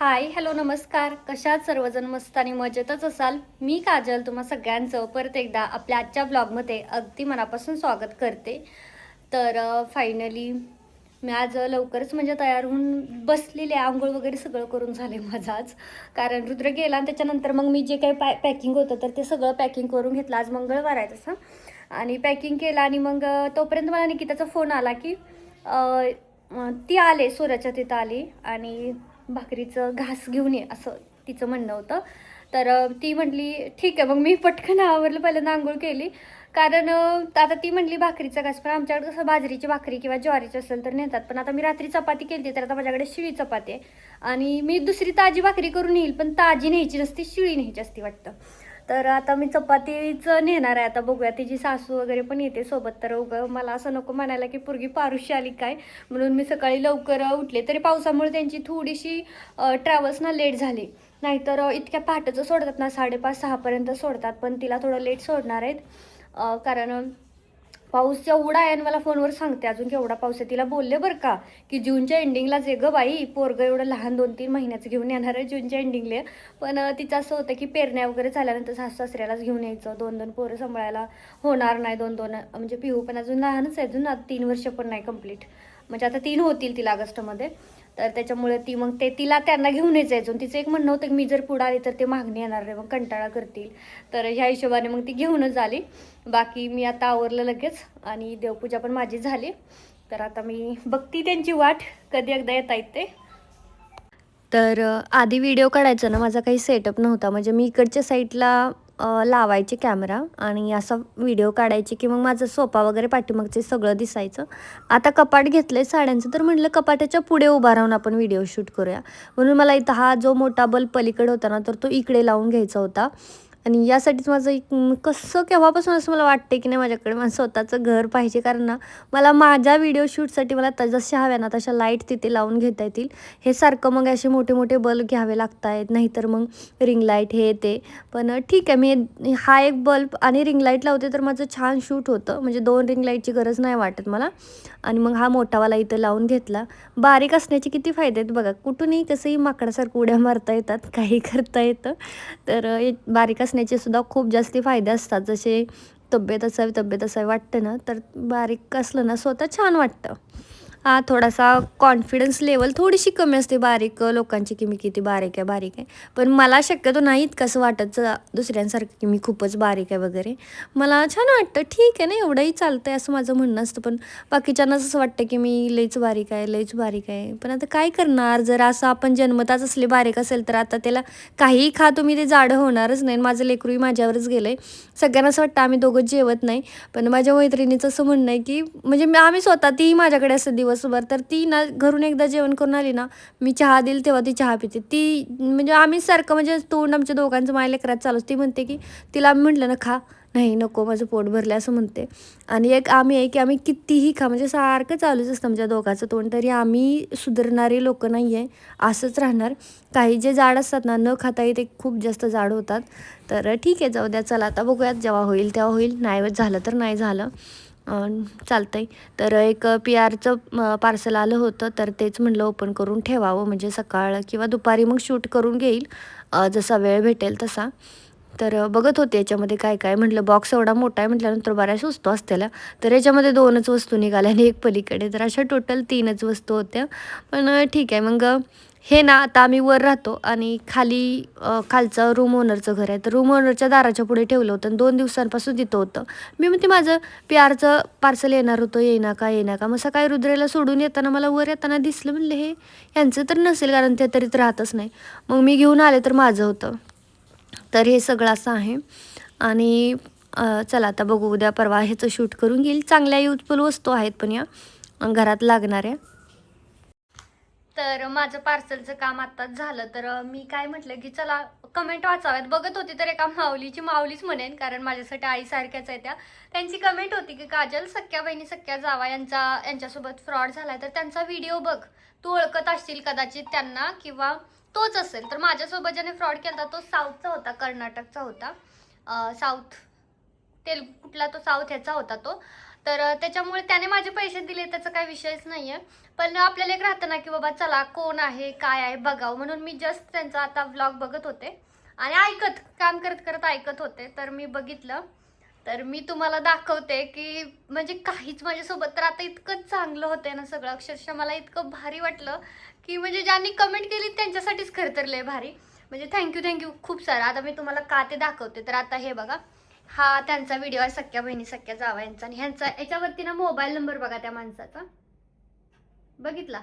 Hi hello नमस्कार. कशात सर्वजण मस्त आणि मजेतच असाल. मी काजल तुम्हा सगळ्यांचं परत एकदा आपल्या आजच्या ब्लॉगमध्ये अगदी मनापासून स्वागत करते. तर फायनली मी आज लवकरच म्हणजे तयार होऊन बसलेले, आंघोळ वगैरे सगळं करून झाले माझं आज. कारण रुद्र गेला आणि त्याच्यानंतर मग मी जे काही पॅकिंग होतं तर ते सगळं पॅकिंग करून घेतलं. आज मंगळवार आहे तसं. आणि पॅकिंग केलं आणि मग तोपर्यंत मला निकिताचा फोन आला की ती आले सूर्याच्या तिथं आली आणि भाकरीचं घास घेऊन ये असं तिचं म्हणणं होतं. तर ती म्हटली ठीक आहे. मग मी पटकन आवरलं, पहिल्यांदा आंघोळ केली. कारण आता ती म्हटली भाकरीचा घास, पण आमच्याकडे कसं बाजरीची भाकरी किंवा ज्वारीची असेल तर नेतात. पण आता मी रात्री चपाती केली तर आता माझ्याकडे शिळी चपाती आहे आणि मी दुसरी ताजी भाकरी करून येईल, पण ताजी न्यायची नसती, शिळी न्यायची असती वाटतं. तर आता मी चपातीचं नेणार आहे. आता बघूया, तिची सासू वगैरे पण येते सोबत. तर मला असं नको म्हणायला की पोरगी पारुशी आली काय, म्हणून मी सकाळी लवकर उठले. तरी पावसामुळे त्यांची थोडीशी ट्रॅव्हल्स ना लेट झाली. नाहीतर इतक्या पहाटेचं सोडतात ना, 5:30-6पर्यंत सोडतात, पण तिला थोडं लेट सोडणार आहेत. कारण पाऊस एवढा आहे आणि मला फोनवर सांगते अजून केवढा पाऊस आहे. तिला बोलले बरं का की जूनच्या एंडिंगलाच ये गं बाई, पोरगं एवढं लहान 2-3 महिन्याचं घेऊन येणार आहे जूनच्या एंडिंगला. पण तिचं असं होतं की पेरण्या वगैरे झाल्यानंतर सासू सासऱ्यालाच घेऊन यायचं. 2-2 पोरं सांभाळायला होणार नाही. 2-2 म्हणजे पिहू पण अजून लहानच आहे, अजून 3 वर्ष पण नाही कंप्लीट. म्हणजे आता 3 होतील तिला ऑगस्टमध्ये. तर त्याच्यामुळे ती मग तिला त्यांना घेऊनच जायचं. तिचं एक म्हणणं होतं की मी जर पुढे आली तर ते मागणी येणार नाही, मग कंटाळा करतील. तर ह्या हिशोबाने मग ती घेऊनच आली. बाकी मी आता आवरलं लगेच आणि देवपूजा पण माझी झाली. तर आता मी बघती त्यांची वाट, कधी एकदा येता येते. तर आधी व्हिडिओ काढायचा ना माझा काही सेटअप नव्हता. म्हणजे मी इकडच्या साईडला लावायचे कॅमेरा आणि असा व्हिडिओ काढायचे की मग माझा सोफा वगैरे पाठीमागचे सगळं दिसायचं. आता कपाट घेतलं आहे साड्यांचं, तर म्हटलं कपाटाच्या पुढे उभा राहून आपण व्हिडिओ शूट करूया. म्हणून मला इथं हा जो मोठा बल्ब पलीकडे होता ना, तर तो इकडे लावून घ्यायचा होता. आणि यासाठीच माझं एक कसं केव्हापासून असं मला वाटते की नाही माझ्याकडे माझं स्वतःचं घर पाहिजे. कारण ना मला माझ्या व्हिडिओ शूटसाठी मला जशा हव्या ना तशा लाईट तिथे लावून घेता येतील. हे सारखं मग असे मोठे मोठे बल्ब घ्यावे लागत आहेत, नाहीतर मग रिंग लाईट हे ते. पण ठीक आहे, मी हा एक बल्ब आणि रिंग लाईट लावते तर माझं छान शूट होतं. म्हणजे 2 रिंग लाईटची गरज नाही वाटत मला. आणि मग हा मोठावाला इथं लावून घेतला. बारीक असण्याचे किती फायदे आहेत बघा. कुठूनही कसंही माकडासारखं उड्या मारता येतात, काही करता येतं. तर बारीक असण्याचे सुद्धा खूप जास्ती फायदे असतात. जसे तब्येत असावी वाटतं ना, तर बारीक असलं ना स्वतः छान वाटतं. हां, थोडासा कॉन्फिडन्स लेवल थोडीशी कमी असते बारीक लोकांची, की मी किती बारीक आहे, बारीक आहे. पण मला शक्यतो नाही इतकंसं वाटत दुसऱ्यांसारखं की मी खूपच बारीक आहे वगैरे. मला छान वाटतं, ठीक आहे ना, एवढंही चालतं आहे असं माझं म्हणणं असतं. पण बाकीच्यांनाच असं वाटतं की मी लईच बारीक आहे, लईच बारीक आहे. पण आता काय करणार, जर असं आपण जन्मताच असले बारीक असेल तर आता त्याला काहीही खा तुम्ही, ते जाडं होणारच नाही. माझं लेकरूही माझ्यावरच गेलं आहे. सगळ्यांना असं वाटतं आम्ही दोघंच जेवत नाही. पण माझ्या मैत्रिणीचं असं म्हणणं आहे की म्हणजे आम्ही स्वतः, तीही माझ्याकडे असते दिवसभर, तर ती ना घरून एकदा जेवण करून आली ना, मी चहा देईल तेव्हा ती चहा पिते. ती म्हणजे आम्ही सारखं म्हणजे तोंड आमच्या दोघांचं माझ्या लेकरात चालूच. ती म्हणते की तिला आम्ही म्हटलं ना खा, नाही नको माझं पोट भरलं असं म्हणते. आणि एक आम्ही आहे की आम्ही कितीही खा, म्हणजे सारखं चालूच असतं आमच्या दोघांचं तोंड. तरी आम्ही सुधारणारे लोक नाही आहे, असंच राहणार. काही जे जाड असतात ना, न खाताही ते खूप जास्त जाड होतात. तर ठीक आहे, जाऊ द्या, चला आता बघूयात, जेव्हा होईल तेव्हा होईल. नाही झालं तर नाही झालं, चालतं आहे. तर एक PR चं पार्सल आलं होतं, तर तेच म्हटलं ओपन करून ठेवावं, म्हणजे सकाळ किंवा दुपारी मग शूट करून घेईल जसा वेळ भेटेल तसा. तर बघत होते याच्यामध्ये काय काय. म्हटलं बॉक्स एवढा मोठा आहे म्हटल्यानंतर बऱ्याच वस्तू असतेल्या. तर याच्यामध्ये 2च वस्तू निघाल्या आणि एक पलीकडे, तर अशा टोटल 3च वस्तू होत्या. पण ठीक आहे. मग हे ना, आता आम्ही वर राहतो आणि खाली खालचं रूम ओनरचं घर आहे. तर रूम ओनरच्या दाराच्या पुढे ठेवलं होतं आणि 2 दिवसांपासून तिथं होतं. मी म्हणते माझं PR चं पार्सल येणार होतं, येईना का येईना का. मग सकाळी रुद्रेला सोडून येताना मला वर येताना दिसलं. म्हणलं हे यांचं तर नसेल, कारण ते तरी राहतच नाही. मग मी घेऊन आले तर माझं होतं. तर हे सगळं असं आहे. आणि चला आता बघू, उद्या परवा ह्याचं शूट करून घेईल. चांगल्या युजफुल वस्तू आहेत पण या घरात लागणाऱ्या. तर माझं पार्सलचं काम आत्ताच झालं. तर मी काय म्हटलं की चला कमेंट वाचाव्यात. बघत होती तर एका माऊलीच म्हणेन, कारण माझ्यासाठी आईसारख्याच आहे त्या. त्यांची कमेंट होती की काजल, सख्या बहिणी सख्या जावा यांच्यासोबत फ्रॉड झालाय, तर त्यांचा व्हिडिओ बघ, तू ओळखत असशील कदाचित त्यांना किंवा तोच असेल. तर माझ्यासोबत ज्याने फ्रॉड केला तो साऊथचा होता, कर्नाटकचा होता. साऊथ तेलगू कुठला तो, साऊथ ह्याचा होता तो. तर त्याच्यामुळे त्याने माझे पैसे दिले, त्याचा काही विषयच नाही आहे. पण आपल्याला एक राहतं ना की बाबा चला कोण आहे काय आहे बघावं, म्हणून मी जस्ट त्यांचा आता व्लॉग बघत होते आणि ऐकत काम करत करत ऐकत होते. तर मी बघितलं, तर मी तुम्हाला दाखवते की म्हणजे काहीच माझ्यासोबत तर आता इतकं चांगलं होतंय ना सगळं, अक्षरशः मला इतकं भारी वाटलं की म्हणजे ज्यांनी कमेंट केली त्यांच्यासाठीच खरं तर लय भारी. म्हणजे थँक्यू खूप सारं. आता मी तुम्हाला का ते दाखवते. तर आता हे बघा, हा त्यांचा व्हिडिओ आहे सख्या बहिणी सख्या जावयांचा, आणि ह्यांचा याच्यावरती ना मोबाईल नंबर बघा त्या माणसाचा, बघितला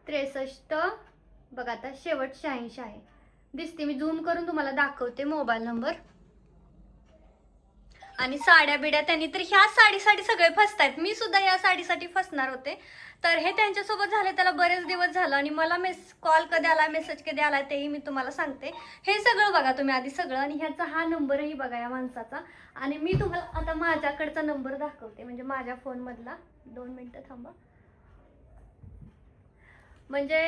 63 बघा, आता शेवट 86 आहे दिसते. मी झूम करून तुम्हाला दाखवते मोबाईल नंबर. आणि साड्या बिड्या त्यांनी तर ह्या साडीसाठी सगळे फसतायत, मी सुद्धा या साडीसाठी फसणार होते. तर हे त्यांच्यासोबत झाले त्याला बरेच दिवस झालं, आणि मला कॉल कधी आला मेसेज कधी आला तेही मी तुम्हाला सांगते. हे सगळं बघा तुम्ही आधी सगळं, आणि ह्याचा हा नंबरही बघा या माणसाचा. आणि मी तुम्हाला आता माझ्याकडचा नंबर दाखवते, म्हणजे माझ्या फोनमधला. 2 मिनिटं थांबा. म्हणजे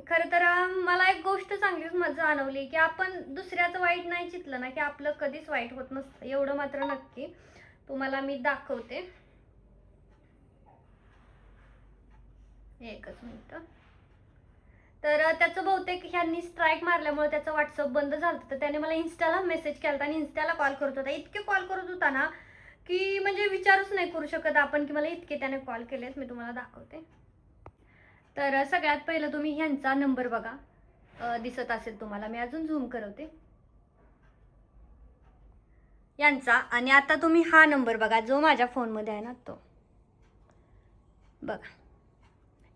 खरं तर मला एक गोष्ट चांगलीच जाणवली की आपण दुसऱ्याचं वाईट नाही चितलं ना की आपलं कधीच वाईट होत नसतं, एवढं मात्र नक्की. तुम्हाला मी दाखवते, एकच मिनिट. तर त्याचं बहुतेक ह्यांनी स्ट्राईक मारल्यामुळे त्याचं व्हॉट्सअप बंद झालं, तर त्याने मला इन्स्टाला मेसेज केला आणि इन्स्टाला कॉल करत होता. इतके कॉल करत होता ना की म्हणजे विचारच नाही करू शकत आपण की मला इतके त्याने कॉल केलेत. मी तुम्हाला दाखवते. तर सगळ्यात पहिलं तुम्ही ह्यांचा नंबर बघा, दिसत असेल तुम्हाला, मी अजून झूम करवते यांचा. आणि आता तुम्ही हा नंबर बघा जो माझ्या फोनमध्ये आहे ना, तो बघा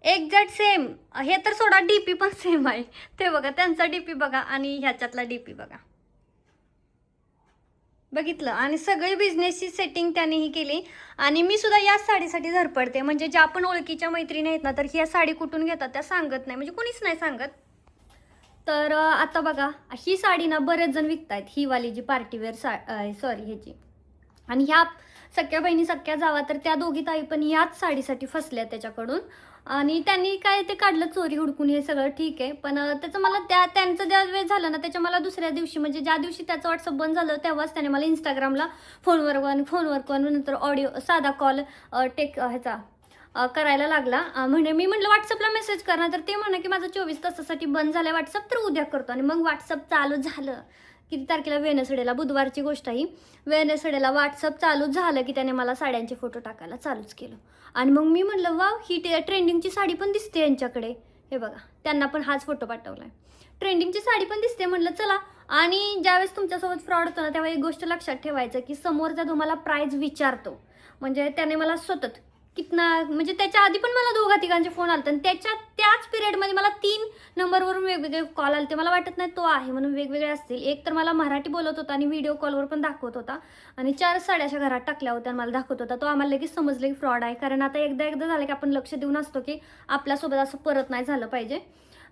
एक्झॅक्ट सेम. हे तर सोडा, डीपी पण सेम आहे. ते बघा त्यांचा डीपी बघा आणि ह्याच्यातला डीपी बघा, बघितलं. आणि सगळी बिझनेसची सेटिंग त्याने ही केली. आणि मी सुद्धा याच साडीसाठी धडपडते, म्हणजे ज्या पण ओळखीच्या मैत्रिणी आहेत ना, तर ही साडी कुठून घेतात त्या सांगत नाही, म्हणजे कोणीच नाही सांगत. तर आता बघा ही साडी ना बरेच जण विकतायत, ही वाली जी पार्टीवेअर सॉरी ह्याची. आणि ह्या सख्या बहिणी सख्या जावा, तर त्या दोघी ताई पण याच साडीसाठी फसल्या त्याच्याकडून. आणि त्यांनी काय ते काढलं चोरी हुडकून, हे सगळं ठीक आहे. पण त्याचं मला त्यांचं ज्या वेळ झालं ना, त्याच्या मला दुसऱ्या दिवशी, म्हणजे ज्या दिवशी त्याचं व्हॉट्सअप बंद झालं तेव्हाच त्याने मला इंस्टाग्रामला फोनवर नंतर ऑडिओ साधा कॉल ह्याचा करायला लागला. म्हणजे मी म्हटलं व्हॉट्सअपला मेसेज करणार, तर ते म्हणा की माझं 24 तासासाठी बंद झालं व्हॉट्सअप, तर उद्या करतो. आणि मग व्हॉट्सअप चालू झालं किती तारखेला, वेनसडेला, बुधवारची गोष्ट आहे. वेनसडेला व्हॉट्सअप चालू झालं की त्याने मला साड्यांचे फोटो टाकायला चालूच केलं. आणि मग मी म्हटलं वा, ही ट्रेंडिंगची साडी पण दिसते यांच्याकडे, हे बघा त्यांना पण हाच फोटो पाठवला आहे, ट्रेंडिंगची साडी पण दिसते. म्हटलं चला. आणि ज्यावेळेस तुमच्यासोबत फ्रॉड होतो ना, तेव्हा एक गोष्ट लक्षात ठेवायचं की समोरचा तुम्हाला प्राईज विचारतो. म्हणजे त्याने मला सतत कितना, म्हणजे त्याच्या आधी पण मला 2-3 फोन आलते, आणि त्याच पिरियडमध्ये मला 3 नंबरवरून वेगवेगळे कॉल आले. मला वाटत नाही तो आहे म्हणून, वेगवेगळे असतील. एक तर मला मराठी बोलत होता आणि व्हिडिओ कॉलवर पण दाखवत होता, आणि 4 साड्या अशा घरात टाकल्या होत्या मला दाखवत होता. तो आम्हाला लगेच समजलं की फ्रॉड आहे, कारण आता एकदा झालं की आपण लक्ष देऊन असतो की आपल्यासोबत असं परत नाही झालं पाहिजे.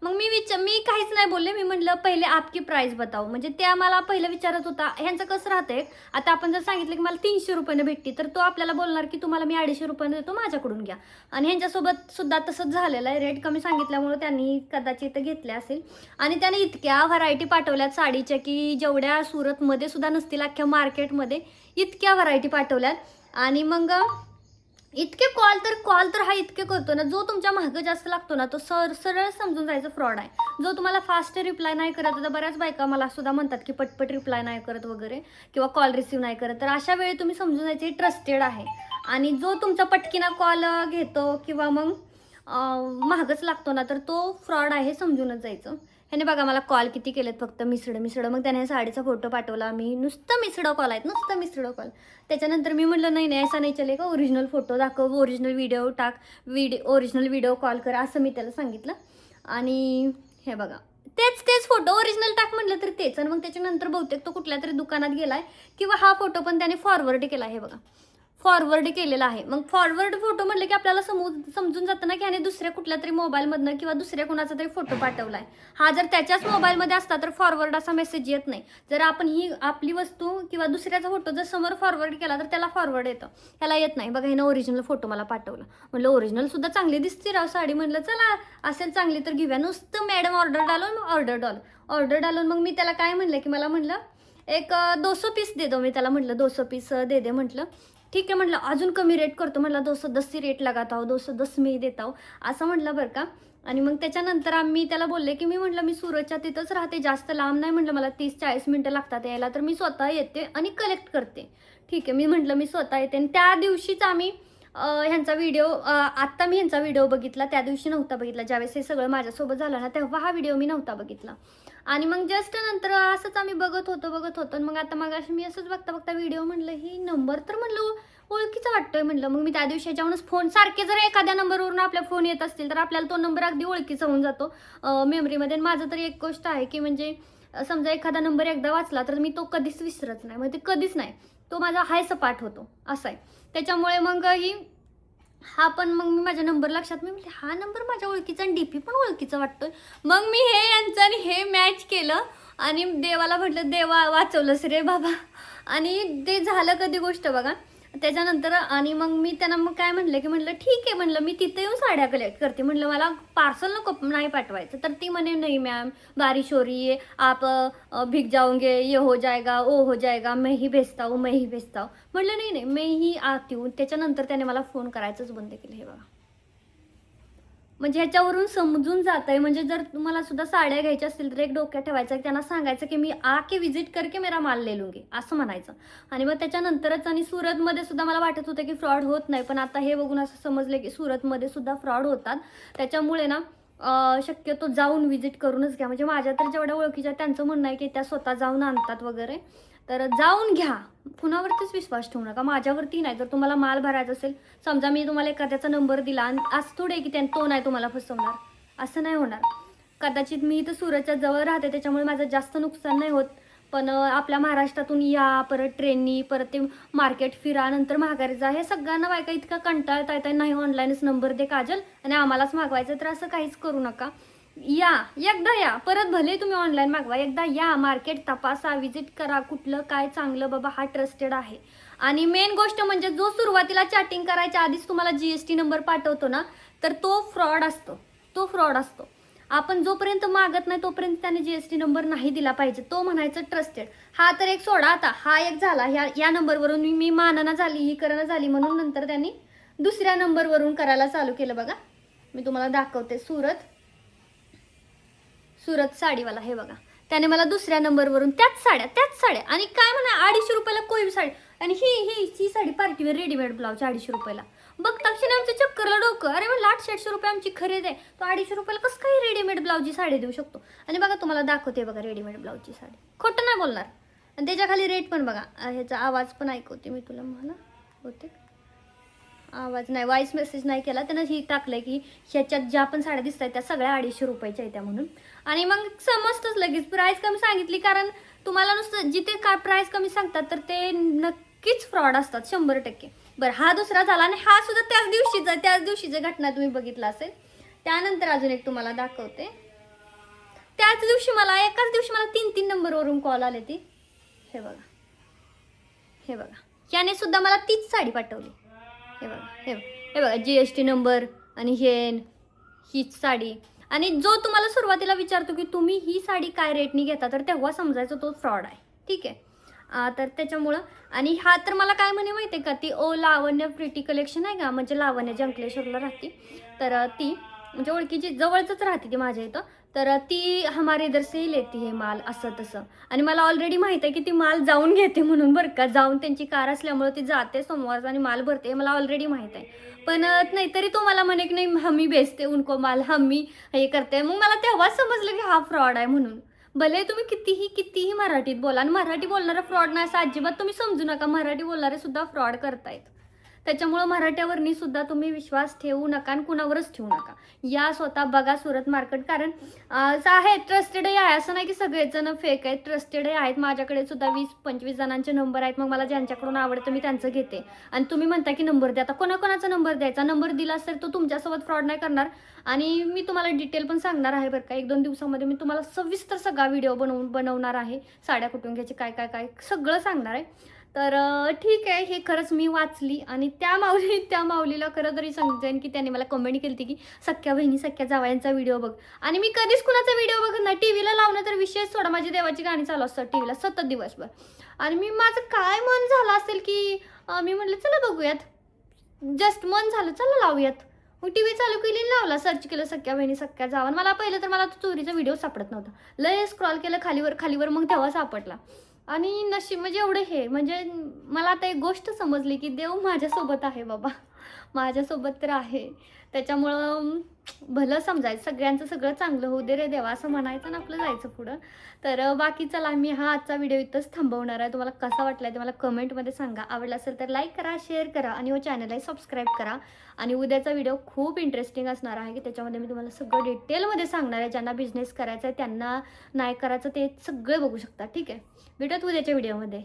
मग मी काहीच नाही बोलले. मी म्हटलं पहिले आपकी प्राईस बताओ, म्हणजे त्या मला पहिलं विचारत होता. ह्यांचं कसं राहतंय, आता आपण जर सांगितलं की मला 300 रुपयाने भेटते, तर तो आपल्याला बोलणार की तुम्हाला मी 250 रुपयाने देतो, माझ्याकडून घ्या. आणि ह्यांच्यासोबत सुद्धा तसंच झालेलं आहे. रेट कमी सांगितल्यामुळे त्यांनी कदाचित घेतले असेल. आणि त्याने इतक्या व्हरायटी पाठवल्यात साडीच्या की जेवढ्या सुरतमध्ये सुद्धा नसतील अख्ख्या मार्केटमध्ये, इतक्या व्हरायटी पाठवल्यात. आणि मग इतके कॉल तर हा इतके करतो ना, जो तुमच्या मागं जास्त लागतो ना, तो सरळ समजून जायचं फ्रॉड आहे. जो तुम्हाला फास्ट रिप्लाय नाही करत, आता बऱ्याच बायका मला सुद्धा म्हणतात की पटपट रिप्लाय नाही करत वगैरे, किंवा कॉल रिसीव नाही करत, तर अशा वेळी तुम्ही समजून जायचे ट्रस्टेड आहे. आणि जो तुमचा पटकीना कॉल घेतो किंवा मग महागच लागतो ना, तर तो फ्रॉड आहे समजूनच जायचं. ह्याने बघा मला कॉल किती केलेत, फक्त मिसळं. मग त्याने साडीचा फोटो पाठवला, मी नुसतं मिसळं कॉल आहेत, नुसतं मिसळं कॉल. त्याच्यानंतर मी म्हटलं नाही असा नाही चले का, ओरिजिनल फोटो दाखव, ओरिजिनल व्हिडिओ टाक, ओरिजिनल व्हिडिओ कॉल कर, असं मी त्याला सांगितलं. आणि हे बघा तेच फोटो ओरिजिनल टाक म्हटलं तर तेच. आणि मग त्याच्यानंतर बहुतेक तो कुठल्या तरी दुकानात गेलाय, किंवा हा फोटो पण त्याने फॉरवर्ड केला, हे बघा फॉरवर्ड केलेला आहे. मग फॉरवर्ड फोटो म्हटलं की आपल्याला समजून जातं ना की ह्याने दुसऱ्या कुठल्या तरी मोबाईलमधनं किंवा दुसऱ्या कुणाचा तरी फोटो पाठवलाय. हा जर त्याच्याच मोबाईलमध्ये असता तर फॉरवर्ड असा मेसेज येत नाही. जर आपण ही आपली वस्तू किंवा दुसऱ्याचा फोटो जर समोर फॉरवर्ड केला तर त्याला फॉरवर्ड येतं, ह्याला येत नाही. बघा ह्यानं ओरिजिनल फोटो मला पाठवला. म्हटलं ओरिजिनल सुद्धा चांगली दिसते राव साडी, म्हटलं चला असेल चांगली तर घेऊया. नुसतं मॅडम ऑर्डर डालून मग मी त्याला काय म्हणलं की मला म्हटलं एक 200 पीस दे दो, मी त्याला म्हटलं 200 पीस दे म्हटलं. ठीक आहे म्हटलं अजून कमी रेट करतो, म्हटलं 210 रेट लगाता हो, 210 में ही देता हो असं म्हटलं बरं का. आणि मग त्याच्यानंतर आम्ही त्याला बोलले की मी म्हटलं मी सुरतच्या तिथंच राहते, जास्त लांब नाही म्हटलं, मला 30-40 मिनटं लागतात यायला, तर मी स्वतः येते आणि कलेक्ट करते. ठीक आहे मी म्हटलं मी स्वतः येते. आणि त्या दिवशीच आम्ही ह्यांचा व्हिडिओ, आत्ता मी ह्यांचा व्हिडिओ बघितला, त्या दिवशी नव्हता बघितला. ज्यावेळेस हे सगळं माझ्यासोबत झालं ना तेव्हा हा व्हिडिओ मी नव्हता बघितला. आणि मग जस्ट नंतर असंच आम्ही बघत होतो. आणि मग आता मग अशी मी असंच बघता व्हिडिओ म्हटलं ही नंबर तर म्हटलं ओळखीचा वाटतोय म्हटलं. मग मी त्या दिवशी याच्यावरूनच फोन, सारखे जर एखाद्या नंबरवरून आपल्या फोन येत असतील तर आपल्याला तो नंबर अगदी ओळखीचा होऊन जातो मेमरीमध्ये. माझं तरी एक गोष्ट आहे की म्हणजे समजा एखादा नंबर एकदा वाचला तर मी तो कधीच विसरत नाही, म्हणजे कधीच नाही, तो माझा हाय सपाट होतो असं आहे. त्याच्यामुळे मग हा पण मग मी माझ्या नंबर लक्षात, मी म्हटले हा नंबर माझ्या ओळखीचा आणि डीपी पण ओळखीचा वाटतोय. मग मी हे यांचं आणि हे मॅच केलं आणि देवाला म्हटलं देवा वाचवलंस रे बाबा. आणि ते झालं कधी गोष्ट बघा. त्याच्यानंतर आणि मग मी त्यांना मग काय म्हटलं की म्हटलं ठीक आहे म्हटलं मी तिथे येऊन साड्या कलेक्ट करते म्हटलं, मला पार्सल नको नाही पाठवायचं. तर ती म्हणे नाही मॅम बारिश हो रही है, आप भीग जाओगे, ये हो जाएगा वो हो जाएगा, मैं ही भेजता हूँ मैं ही भेजता हूँ. म्हटलं नाही नाही मैं ही आती हूँ. त्याच्यानंतर त्याने मला फोन करायचंच बंद केलं. हे बघा म्हणजे ह्याच्यावरून समजून जात आहे, म्हणजे जर तुम्हाला सुद्धा साड्या घ्यायच्या असतील तर एक डोक्यात ठेवायचं की त्यांना सांगायचं की मी आके विजिट करके मेरा माल ले लूंगी असं म्हणायचं. आणि मग त्याच्यानंतरच, आणि सुरतमध्ये सुद्धा मला वाटत होतं की फ्रॉड होत नाही, पण आता हे बघून असं समजलं की सुरतमध्ये सुद्धा फ्रॉड होतात. त्याच्यामुळे ना शक्यतो जाऊन विजिट करूनच घ्या. म्हणजे माझ्या तर जेवढ्या ओळखीच्या त्यांचं म्हणणं आहे की त्या स्वतः जाऊन आणतात वगैरे, तर जाऊन घ्या, कुणावरतीच विश्वास ठेवू नका, माझ्यावरती नाही. जर तुम्हाला माल भरायचा असेल, समजा मी तुम्हाला एखाद्याचा नंबर दिला आणि असं थोडे की तो नाही तुम्हाला फसवणार, असं नाही होणार. कदाचित मी तर सुरतच्या जवळ राहते त्याच्यामुळे माझं जास्त नुकसान नाही होत, पण आपल्या महाराष्ट्रातून या, परत ट्रेननी, परत ते मार्केट फिरा, नंतर माघारी जा, हे सगळ्यांना बायका इतका कंटाळता येत नाही ऑनलाईनच नंबर दे काजल आणि आम्हालाच मागवायचं, तर असं काहीच करू नका. या एकदा या, परत भले तुम्ही ऑनलाईन मागवा, एकदा या, मार्केट तपासा, विजिट करा, कुठलं काय चांगलं बाबा हा ट्रस्टेड आहे. आणि मेन गोष्ट म्हणजे जो सुरुवातीला चॅटिंग करायच्या आधीच तुम्हाला GST नंबर पाठवतो ना, तर तो फ्रॉड असतो. आपण जोपर्यंत मागत नाही तोपर्यंत त्याने GST नंबर नाही दिला पाहिजे, तो म्हणायचं ट्रस्टेड. हा तर एक सोडा, आता हा एक झाला, या नंबरवरून मी मानना झाली, ही करणं झाली, म्हणून नंतर त्यांनी दुसऱ्या नंबरवरून करायला चालू केलं. बघा मी तुम्हाला दाखवते, सुरत साडीवाला, हे बघा त्याने मला दुसऱ्या नंबरवरून त्याच साड्या आणि काय म्हणा 250 रुपयाला कोई साडी, आणि ही साडी पार्टीवेअर रेडीमेड ब्लाउज 250 रुपयाला. बघता क्षणी आमच्या चक्करला डोकं, अरे म्हणलं 800 रुपये आमची खरेदी आहे, तो 250 रुपयाला कसं काही रेडीमेड ब्लाउजची साडी देऊ शकतो. आणि बघा तुम्हाला दाखवते बघा रेडीमेड ब्लाउजची साडी, खोटं नाही बोलणार. आणि त्याच्या खाली रेट पण बघा, ह्याचा आवाज पण ऐकवते मी तुला, मला होते आवाज नाही, व्हॉइस मेसेज नाही केला त्यानं, ही टाकलंय की ह्याच्यात ज्या पण साड्या दिसत आहेत त्या सगळ्या 250 रुपयाच्या आहेत त्या म्हणून. आणि मग समजतंच लगेच प्राईस कमी सांगितली, कारण तुम्हाला नुसतं जिथे काय प्राईस कमी सांगतात तर ते नक्कीच फ्रॉड असतात 100%. बरं हा दुसरा झाला, आणि हा सुद्धा त्याच दिवशीचा घटना तुम्ही बघितला असेल. त्यानंतर अजून एक तुम्हाला दाखवते. एकाच दिवशी मला 3 नंबरवरून कॉल आले ती. हे बघा याने सुद्धा मला तीच साडी पाठवली. हे बघा GST नंबर आणि हीच साडी. आणि जो तुम्हाला सुरुवातीला विचारतो की तुम्ही ही साडी काय रेटनी घेता, तर तेव्हा समजायचं तो फ्रॉड आहे. ठीक आहे. तर त्याच्यामुळं, आणि हा तर मला काय म्हणे माहिती आहे का, ती लावण्य प्रिटी कलेक्शन आहे का, म्हणजे लावण्य अंकलेश्वरला राहते, तर ती म्हणजे ओळखीची जवळच राहते ती माझ्या इथं, तर ती हमारे इधर से ही लेती है माल, असं तसं. आणि मला ऑलरेडी माहिती आहे की ती माल जाऊन घेते म्हणून, बरं का, जाऊन त्यांची कार असल्यामुळे ती जाते सोमवारचा आणि माल भरते, मला ऑलरेडी माहीत आहे. पण नाही तरी तो मला म्हणे की नाही हमी बेचते उनको माल, हमी हे करते. मग मला तेव्हाच समजलं की हा फ्रॉड आहे म्हणून. भले तुम्ही कितीही मराठीत बोला, आणि मराठी बोलणारा फ्रॉड नाही असं अजिबात तुम्ही समजू नका, मराठी बोलणारे सुद्धा फ्रॉड करतायत. त्याच्यामुळं मराठ्यावरनी सुद्धा तुम्ही विश्वास ठेवू नका आणि कुणावरच ठेवू नका. या स्वतः बघा सुरत मार्केट, कारण आहे ट्रस्टेडही आहे, असं नाही की सगळेच जण फेक आहेत, ट्रस्टेडही आहेत. माझ्याकडे सुद्धा 20-25 जणांचे नंबर आहेत. मग मला ज्यांच्याकडून आवडतं मी त्यांचं घेते. आणि तुम्ही म्हणता की नंबर द्या, आता कोणाकोणाचा नंबर द्यायचा, नंबर दिला असेल तो तुमच्यासोबत फ्रॉड नाही करणार. आणि मी तुम्हाला डिटेल पण सांगणार आहे बरं का, 1-2 दिवसामध्ये मी तुम्हाला सविस्तर सगळा व्हिडिओ बनवणार आहे, साड्या कुठून घ्यायचे, काय सगळं सांगणार आहे. तर ठीक आहे, हे खरंच मी वाचली आणि त्या माऊलीला खरं तरी समजेन की त्यांनी मला कमेंट केली होती की सख्या बहिणी सख्या जावयांचा व्हिडिओ बघ. आणि मी कधीच कुणाचा व्हिडिओ बघत नाही. टीव्हीला लावणं तर विषयच सोडा, माझी देवाची गाणी चालू असतात टीव्हीला सतत दिवसभर. आणि माझं काय मन झालं असेल की मी म्हटलं चला बघूयात, जस्ट मन झालं चला लावूयात. मग टीव्ही चालू केली आणि लावला, सर्च केलं सख्या बहिणी सख्या जावा. मला पहिलं तर मला तो चोरीचा व्हिडिओ सापडत नव्हता. लय स्क्रॉल केलं खालीवर खालीवर, मग तेव्हा सापडला. आणि नशीब म्हणजे एवढं हे म्हणजे मला आता एक गोष्ट समजली की देव माझ्यासोबत आहे बाबा, माझ्यासोबत तर आहे. त्याच्यामुळं भलं समजायचं, सगळ्यांचं सगळं चांगलं होऊ दे रे देवा असं म्हणायचं आणि आपलं जायचं पुढं. तर बाकी चला, मी हा आजचा व्हिडिओ इथंच थांबवणार आहे. तुम्हाला कसा वाटला ते मला कमेंटमध्ये सांगा. आवडला असेल तर लाईक करा, शेअर करा आणि हो चॅनललाही सबस्क्राईब करा. आणि उद्याचा व्हिडिओ खूप इंटरेस्टिंग असणार आहे की त्याच्यामध्ये मी तुम्हाला सगळं डिटेलमध्ये सांगणार आहे. ज्यांना बिझनेस करायचा आहे त्यांना नाही करायचं ते सगळं बघू शकता. ठीक आहे, भेटत उद्याच्या व्हिडिओमध्ये.